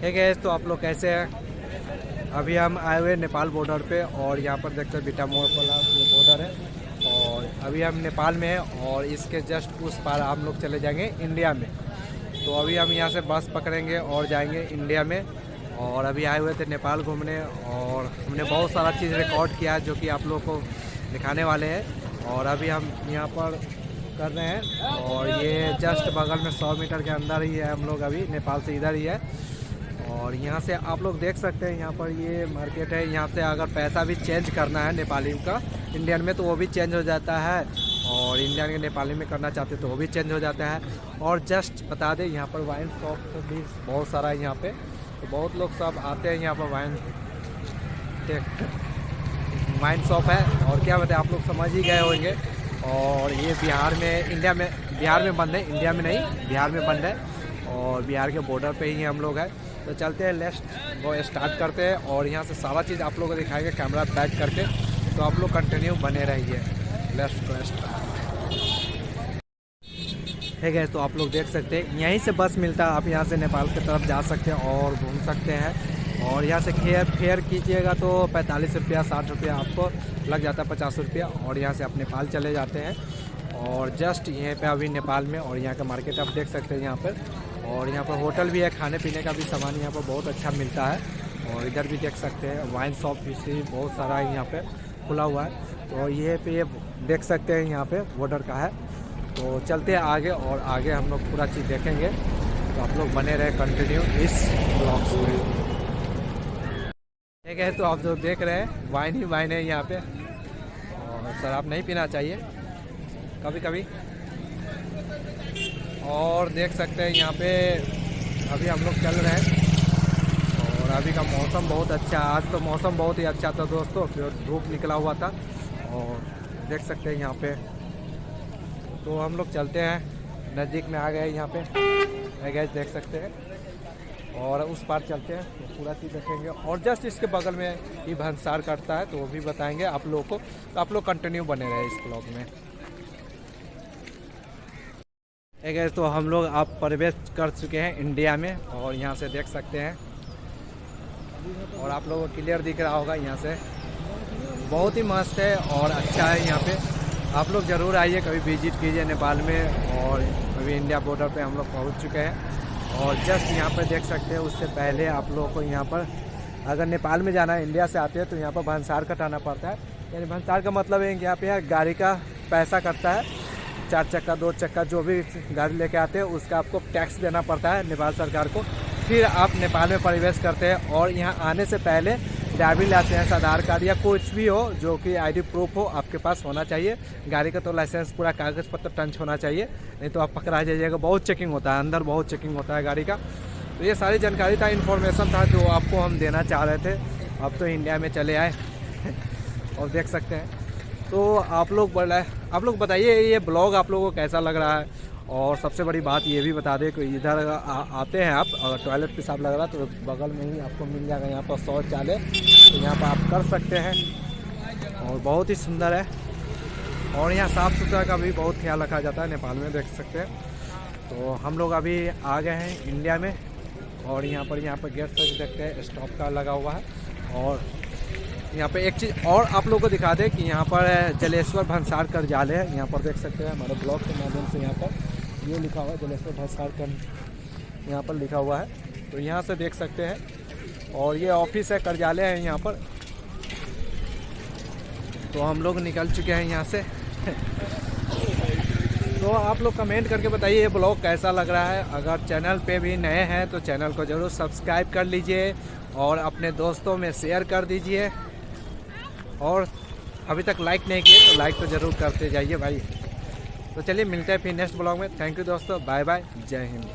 है गैस, तो आप लोग कैसे हैं? अभी हम आए हुए नेपाल बॉर्डर पे और यहाँ पर देखते हैं बीटामोड़ वाला ये बॉर्डर है और अभी हम नेपाल में हैं और इसके जस्ट उस पार हम लोग चले जाएंगे इंडिया में। तो अभी हम यहाँ से बस पकड़ेंगे और जाएंगे इंडिया में। और अभी आए हुए थे नेपाल घूमने और हमने बहुत सारा चीज़ रिकॉर्ड किया है जो कि आप लोग को दिखाने वाले हैं। और अभी हम यहाँ पर कर रहे हैं और ये जस्ट बगल में 100 मीटर के अंदर ही है, हम लोग अभी नेपाल से इधर ही है। और यहाँ से आप लोग देख सकते हैं यहाँ पर ये मार्केट है। यहाँ से अगर पैसा भी चेंज करना है नेपाली का इंडियन में तो वो भी चेंज हो जाता है, और इंडियन के नेपाली में करना चाहते तो वो भी चेंज हो जाता है। और जस्ट बता दें यहाँ पर वाइन शॉप भी बहुत सारा है यहाँ पे, तो बहुत लोग सब आते हैं यहाँ पर वाइन शॉप है। और क्या बताएं, आप लोग समझ ही गए होंगे। और ये बिहार में बंद है, इंडिया में नहीं, बिहार में बंद है और बिहार के बॉर्डर पे ही हम लोग हैं। तो चलते हैं, लेट्स वो स्टार्ट करते हैं और यहाँ से सारा चीज़ आप लोगों को दिखाएंगे कैमरा बैक करके। तो आप लोग कंटिन्यू बने रहिए। Let's go start. है गए, तो आप लोग देख सकते हैं यहीं से बस मिलता है, आप यहाँ से नेपाल की तरफ जा सकते हैं और घूम सकते हैं। और यहाँ से फेयर कीजिएगा तो 45 रुपया 60 रुपया आपको लग जाता है, 50 रुपया। और यहाँ से आप नेपाल चले जाते हैं और जस्ट यहीं पे अभी नेपाल में। और यहाँ का मार्केट आप देख सकते हैं यहाँ पर। और यहाँ पर होटल भी है, खाने पीने का भी सामान यहाँ पर बहुत अच्छा मिलता है। और इधर भी देख सकते हैं वाइन शॉप भी बहुत सारा है यहाँ पे खुला हुआ है। तो ये पे ये देख सकते हैं यहाँ पे बॉर्डर का है। तो चलते हैं आगे और आगे हम लोग पूरा चीज़ देखेंगे। तो आप लोग बने रहे कंटिन्यू इस ब्लॉग्स में। ठीक है, तो आप जो देख रहे हैं वाइन ही वाइन है यहाँ पे। और शराब नहीं पीना चाहिए कभी कभी। और देख सकते हैं यहाँ पे अभी हम लोग चल रहे हैं और अभी का मौसम बहुत अच्छा है। आज तो मौसम बहुत ही अच्छा था दोस्तों, फिर धूप निकला हुआ था। और देख सकते हैं यहाँ पे। तो हम लोग चलते हैं, नज़दीक में आ गए यहाँ पे गैस, देख सकते हैं। और उस पार चलते हैं तो पूरा चीज़ देखेंगे। और जस्ट इसके बगल में ही भंसार कटता है तो वो भी बताएंगे आप लोगों को। तो आप लोग कंटिन्यू बने रहे इस ब्लॉग में। गए, तो हम लोग अब प्रवेश कर चुके हैं इंडिया में और यहाँ से देख सकते हैं। और आप लोगों को क्लियर दिख रहा होगा यहाँ से, बहुत ही मस्त है और अच्छा है यहाँ पे। आप लोग ज़रूर आइए, कभी विजिट कीजिए नेपाल में। और अभी इंडिया बॉर्डर पे हम लोग पहुँच चुके हैं और जस्ट यहाँ पर देख सकते हैं। उससे पहले आप लोगों को यहाँ पर अगर नेपाल में जाना है, इंडिया से आते हैं तो यहाँ पर भंसार कटाना पड़ता है। यानी भंसार का मतलब है कि यहाँ पे गाड़ी का पैसा कटता है, 4 चक्का 2 चक्का जो भी गाड़ी लेके आते हैं उसका आपको टैक्स देना पड़ता है नेपाल सरकार को। फिर आप नेपाल में प्रवेश करते हैं। और यहाँ आने से पहले ड्राइविंग लाइसेंस, आधार कार्ड या कुछ भी हो जो कि आईडी प्रूफ हो आपके पास होना चाहिए। गाड़ी का तो लाइसेंस पूरा कागज़ पत्र टंच होना चाहिए, नहीं तो आप पकड़ा जाइएगा। बहुत चेकिंग होता है, अंदर बहुत चेकिंग होता है गाड़ी का। तो ये सारी जानकारी था, इन्फॉर्मेशन था जो आपको हम देना चाह रहे थे। अब तो इंडिया में चले आए और देख सकते हैं। तो आप लोग बताइए ये ब्लॉग आप लोगों को कैसा लग रहा है। और सबसे बड़ी बात ये भी बता दें कि इधर आते हैं आप, अगर टॉयलेट पेशाब लग रहा है तो बगल में ही आपको मिल जाएगा यहाँ पर शौचालय, तो यहाँ पर आप कर सकते हैं। और बहुत ही सुंदर है। और यहाँ साफ़ सुथरा का भी बहुत ख्याल रखा जाता है नेपाल में, देख सकते हैं। तो हम लोग अभी आ गए हैं इंडिया में। और यहाँ पर गेट से देखते हैं स्टॉप का लगा हुआ है। और यहाँ पे एक चीज़ और आप लोगों को दिखा दें कि यहाँ पर जलेश्वर भंसार कर्यालय है। यहाँ पर देख सकते हैं हमारे ब्लॉग के माध्यम से यहाँ पर ये लिखा हुआ है जलेश्वर भंसार यहाँ पर लिखा हुआ है। तो यहाँ से देख सकते हैं। और ये ऑफिस है, कार्यालय है यहाँ पर। तो हम लोग निकल चुके हैं यहाँ से तो आप लोग कमेंट करके बताइए ये ब्लॉग कैसा लग रहा है। अगर चैनल पे भी नए हैं तो चैनल को ज़रूर सब्सक्राइब कर लीजिए और अपने दोस्तों में शेयर कर दीजिए। और अभी तक लाइक नहीं किए तो लाइक तो ज़रूर करते जाइए भाई। तो चलिए मिलते हैं फिर नेक्स्ट ब्लॉग में। थैंक यू दोस्तों, बाय बाय, जय हिंद।